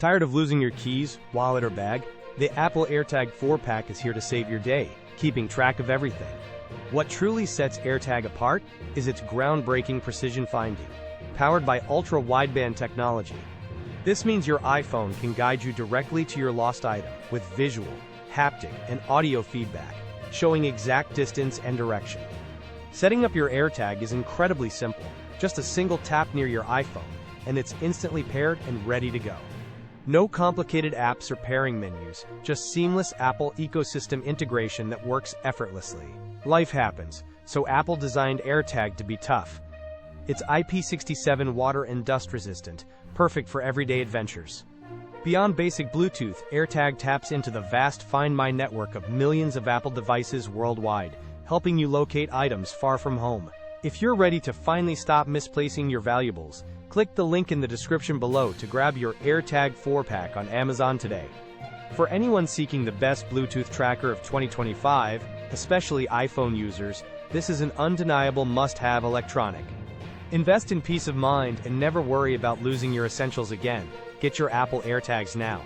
Tired of losing your keys, wallet, or bag? The Apple AirTag 4-pack is here to save your day, keeping track of everything. What truly sets AirTag apart is its groundbreaking precision finding, powered by Ultra Wideband technology. This means your iPhone can guide you directly to your lost item with visual, haptic, and audio feedback, showing exact distance and direction. Setting up your AirTag is incredibly simple. Just a single tap near your iPhone, and it's instantly paired and ready to go. No complicated apps or pairing menus, just seamless Apple ecosystem integration that works effortlessly. Life happens, so Apple designed AirTag to be tough. It's IP67 water and dust resistant, perfect for everyday adventures. Beyond basic Bluetooth, AirTag taps into the vast Find My network of millions of Apple devices worldwide, helping you locate items far from home. If you're ready to finally stop misplacing your valuables, click the link in the description below to grab your AirTag 4-pack on Amazon today. For anyone seeking the best Bluetooth tracker of 2025, especially iPhone users, this is an undeniable must-have electronic. Invest in peace of mind and never worry about losing your essentials again. Get your Apple AirTags now.